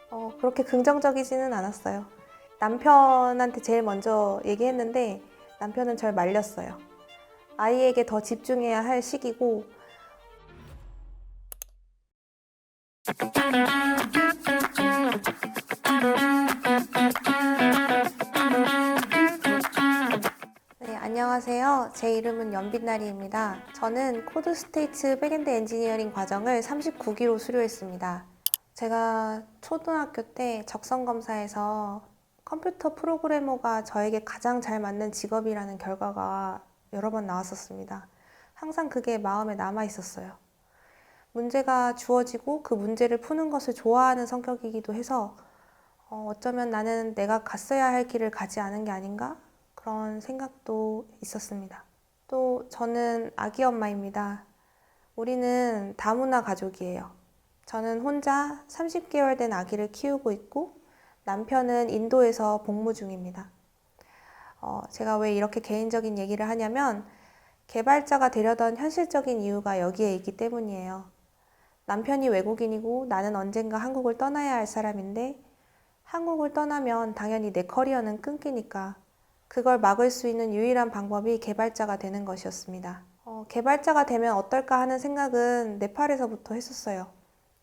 그렇게 긍정적이지는 않았어요. 남편한테 제일 먼저 얘기했는데 남편은 절 말렸어요. 아이에게 더 집중해야 할 시기고 네, 안녕하세요. 제 이름은 연빛나리입니다. 저는 코드 스테이츠 백엔드 엔지니어링 과정을 39기로 수료했습니다. 제가 초등학교 때 적성검사에서 컴퓨터 프로그래머가 저에게 가장 잘 맞는 직업이라는 결과가 여러 번 나왔었습니다. 항상 그게 마음에 남아 있었어요. 문제가 주어지고 그 문제를 푸는 것을 좋아하는 성격이기도 해서 어쩌면 나는 내가 갔어야 할 길을 가지 않은 게 아닌가? 그런 생각도 있었습니다. 또 저는 아기 엄마입니다. 우리는 다문화 가족이에요. 저는 혼자 30개월 된 아기를 키우고 있고 남편은 인도에서 복무 중입니다. 제가 왜 이렇게 개인적인 얘기를 하냐면 개발자가 되려던 현실적인 이유가 여기에 있기 때문이에요. 남편이 외국인이고 나는 언젠가 한국을 떠나야 할 사람인데 한국을 떠나면 당연히 내 커리어는 끊기니까 그걸 막을 수 있는 유일한 방법이 개발자가 되는 것이었습니다. 개발자가 되면 어떨까 하는 생각은 네팔에서부터 했었어요.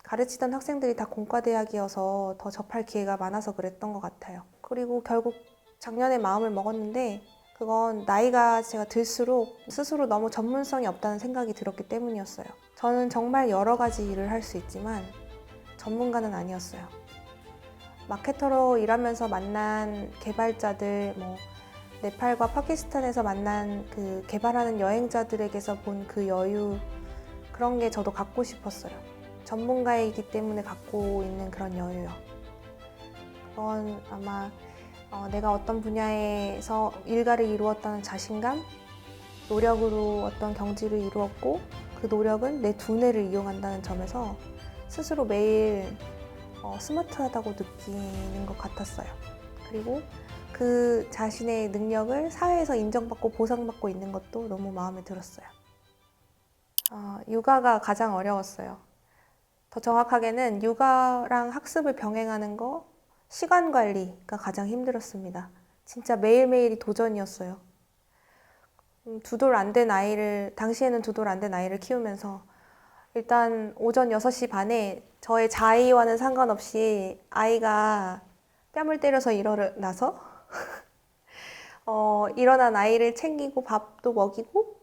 가르치던 학생들이 다 공과대학이어서 더 접할 기회가 많아서 그랬던 것 같아요. 그리고 결국 작년에 마음을 먹었는데 그건 나이가 제가 들수록 스스로 너무 전문성이 없다는 생각이 들었기 때문이었어요. 저는 정말 여러 가지 일을 할 수 있지만 전문가는 아니었어요. 마케터로 일하면서 만난 개발자들, 네팔과 파키스탄에서 만난 그 개발하는 여행자들에게서 본 그 여유, 그런 게 저도 갖고 싶었어요. 전문가이기 때문에 갖고 있는 그런 여유요. 그건 아마 내가 어떤 분야에서 일가를 이루었다는 자신감, 노력으로 어떤 경지를 이루었고 그 노력은 내 두뇌를 이용한다는 점에서 스스로 매일 스마트하다고 느끼는 것 같았어요. 그리고 그 자신의 능력을 사회에서 인정받고 보상받고 있는 것도 너무 마음에 들었어요. 육아가 가장 어려웠어요. 더 정확하게는 육아랑 학습을 병행하는 거, 시간 관리가 가장 힘들었습니다. 진짜 매일매일이 도전이었어요. 당시에는 두 돌 안 된 아이를 키우면서 일단 오전 6시 반에 저의 자의와는 상관없이 아이가 뺨을 때려서 일어나서 일어난 아이를 챙기고 밥도 먹이고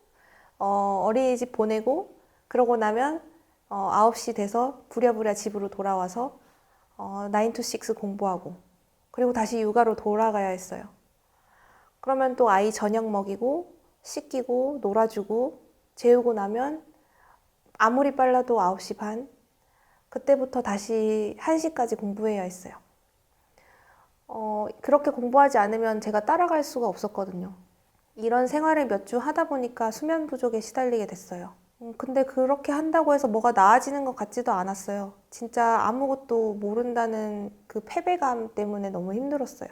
어린이집 보내고 그러고 나면 9시 돼서 부랴부랴 집으로 돌아와서 9 to 6 공부하고 그리고 다시 육아로 돌아가야 했어요. 그러면 또 아이 저녁 먹이고 씻기고 놀아주고 재우고 나면 아무리 빨라도 9시 반 그때부터 다시 1시까지 공부해야 했어요. 그렇게 공부하지 않으면 제가 따라갈 수가 없었거든요. 이런 생활을 몇 주 하다 보니까 수면 부족에 시달리게 됐어요. 근데 그렇게 한다고 해서 뭐가 나아지는 것 같지도 않았어요. 진짜 아무것도 모른다는 그 패배감 때문에 너무 힘들었어요.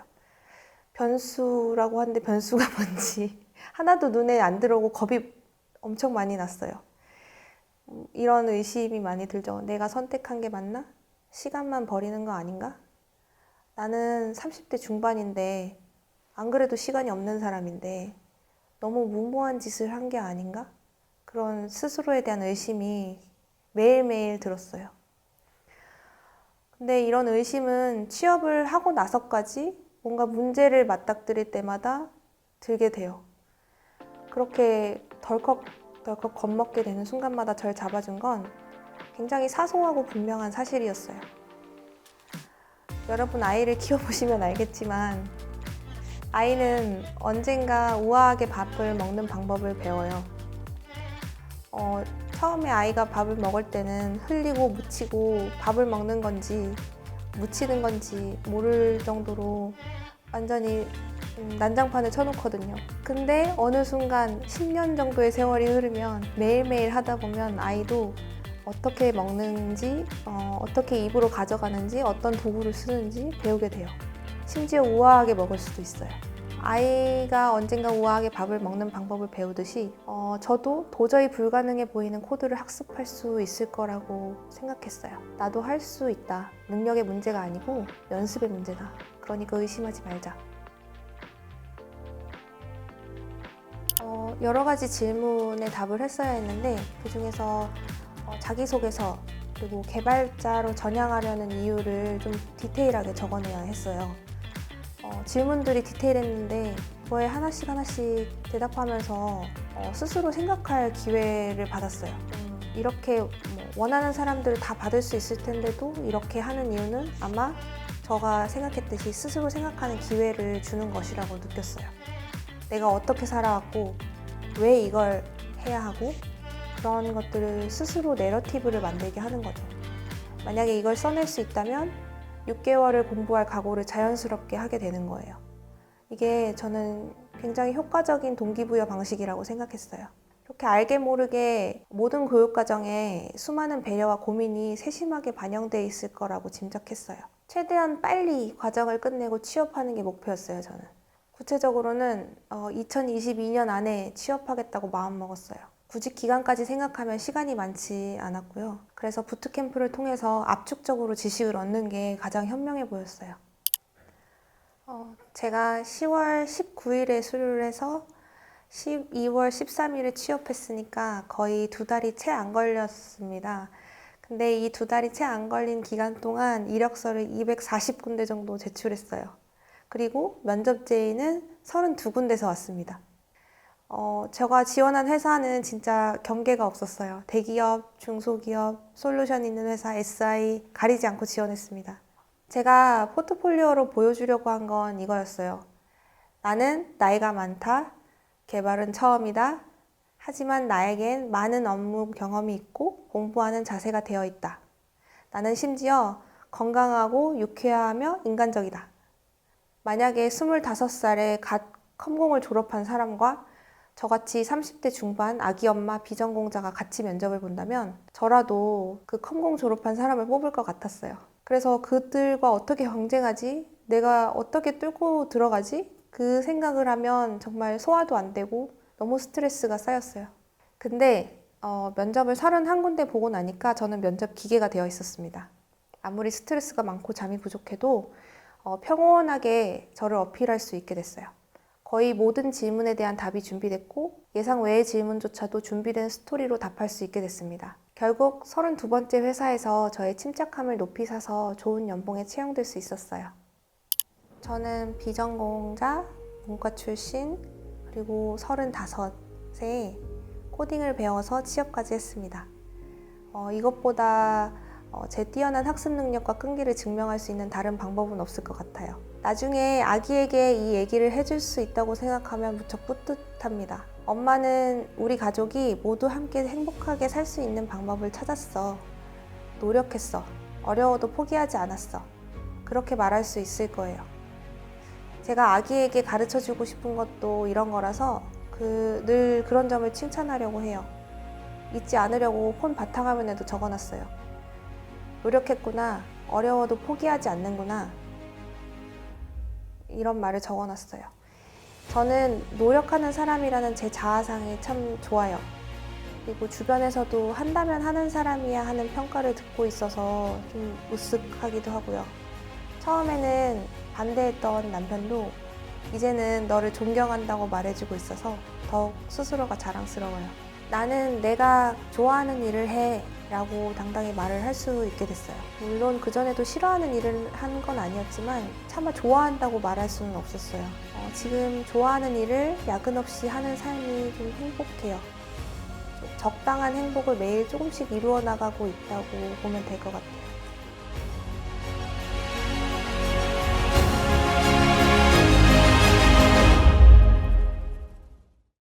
변수라고 하는데 변수가 뭔지 하나도 눈에 안 들어오고 겁이 엄청 많이 났어요. 이런 의심이 많이 들죠. 내가 선택한 게 맞나? 시간만 버리는 거 아닌가? 나는 30대 중반인데 안 그래도 시간이 없는 사람인데 너무 무모한 짓을 한 게 아닌가? 그런 스스로에 대한 의심이 매일매일 들었어요. 근데 이런 의심은 취업을 하고 나서까지 뭔가 문제를 맞닥뜨릴 때마다 들게 돼요. 그렇게 덜컥 겁먹게 되는 순간마다 절 잡아준 건 굉장히 사소하고 분명한 사실이었어요. 여러분 아이를 키워보시면 알겠지만 아이는 언젠가 우아하게 밥을 먹는 방법을 배워요. 처음에 아이가 밥을 먹을 때는 흘리고 묻히고 밥을 먹는 건지 묻히는 건지 모를 정도로 완전히 난장판을 쳐놓거든요. 근데 어느 순간 10년 정도의 세월이 흐르면 매일매일 하다 보면 아이도 어떻게 먹는지, 어떻게 입으로 가져가는지, 어떤 도구를 쓰는지 배우게 돼요. 심지어 우아하게 먹을 수도 있어요. 아이가 언젠가 우아하게 밥을 먹는 방법을 배우듯이 저도 도저히 불가능해 보이는 코드를 학습할 수 있을 거라고 생각했어요. 나도 할 수 있다. 능력의 문제가 아니고 연습의 문제다. 그러니까 의심하지 말자. 여러 가지 질문에 답을 했어야 했는데 그중에서 자기소개서 그리고 개발자로 전향하려는 이유를 좀 디테일하게 적어내야 했어요. 질문들이 디테일했는데 그거에 하나씩 대답하면서 스스로 생각할 기회를 받았어요. 이렇게 원하는 사람들을 다 받을 수 있을 텐데도 이렇게 하는 이유는 아마 제가 생각했듯이 스스로 생각하는 기회를 주는 것이라고 느꼈어요. 내가 어떻게 살아왔고 왜 이걸 해야 하고 그런 것들을 스스로 내러티브를 만들게 하는 거죠. 만약에 이걸 써낼 수 있다면 6개월을 공부할 각오를 자연스럽게 하게 되는 거예요. 이게 저는 굉장히 효과적인 동기부여 방식이라고 생각했어요. 이렇게 알게 모르게 모든 교육과정에 수많은 배려와 고민이 세심하게 반영되어 있을 거라고 짐작했어요. 최대한 빨리 과정을 끝내고 취업하는 게 목표였어요, 저는. 구체적으로는 2022년 안에 취업하겠다고 마음먹었어요. 구직 기간까지 생각하면 시간이 많지 않았고요. 그래서 부트캠프를 통해서 압축적으로 지식을 얻는 게 가장 현명해 보였어요. 제가 10월 19일에 수료를 해서 12월 13일에 취업했으니까 거의 2달이 채 안 걸렸습니다. 근데 이 2달이 채 안 걸린 기간 동안 이력서를 240군데 정도 제출했어요. 그리고 면접 제의는 32군데서 왔습니다. 제가 지원한 회사는 진짜 경계가 없었어요. 대기업, 중소기업, 솔루션 있는 회사, SI 가리지 않고 지원했습니다. 제가 포트폴리오로 보여주려고 한 건 이거였어요. 나는 나이가 많다. 개발은 처음이다. 하지만 나에겐 많은 업무 경험이 있고 공부하는 자세가 되어 있다. 나는 심지어 건강하고 유쾌하며 인간적이다. 만약에 25살에 갓 컴공을 졸업한 사람과 저같이 30대 중반 아기 엄마 비전공자가 같이 면접을 본다면 저라도 그 컴공 졸업한 사람을 뽑을 것 같았어요. 그래서 그들과 어떻게 경쟁하지? 내가 어떻게 뚫고 들어가지? 그 생각을 하면 정말 소화도 안 되고 너무 스트레스가 쌓였어요. 근데 면접을 31군데 보고 나니까 저는 면접 기계가 되어 있었습니다. 아무리 스트레스가 많고 잠이 부족해도 평온하게 저를 어필할 수 있게 됐어요. 거의 모든 질문에 대한 답이 준비됐고 예상 외의 질문조차도 준비된 스토리로 답할 수 있게 됐습니다. 결국 32번째 회사에서 저의 침착함을 높이 사서 좋은 연봉에 채용될 수 있었어요. 저는 비전공자, 문과 출신, 그리고 35세 코딩을 배워서 취업까지 했습니다. 이것보다 제 뛰어난 학습 능력과 끈기를 증명할 수 있는 다른 방법은 없을 것 같아요. 나중에 아기에게 이 얘기를 해줄 수 있다고 생각하면 무척 뿌듯합니다. 엄마는 우리 가족이 모두 함께 행복하게 살 수 있는 방법을 찾았어. 노력했어. 어려워도 포기하지 않았어. 그렇게 말할 수 있을 거예요. 제가 아기에게 가르쳐주고 싶은 것도 이런 거라서 늘 그런 점을 칭찬하려고 해요. 잊지 않으려고 폰 바탕화면에도 적어놨어요. 노력했구나. 어려워도 포기하지 않는구나. 이런 말을 적어놨어요. 저는 노력하는 사람이라는 제 자아상이 참 좋아요. 그리고 주변에서도 한다면 하는 사람이야 하는 평가를 듣고 있어서 좀 으쓱하기도 하고요. 처음에는 반대했던 남편도 이제는 너를 존경한다고 말해주고 있어서 더욱 스스로가 자랑스러워요. 나는 내가 좋아하는 일을 해 라고 당당히 말을 할 수 있게 됐어요. 물론 그전에도 싫어하는 일을 한 건 아니었지만 차마 좋아한다고 말할 수는 없었어요. 지금 좋아하는 일을 야근 없이 하는 삶이 좀 행복해요. 적당한 행복을 매일 조금씩 이루어 나가고 있다고 보면 될 것 같아요.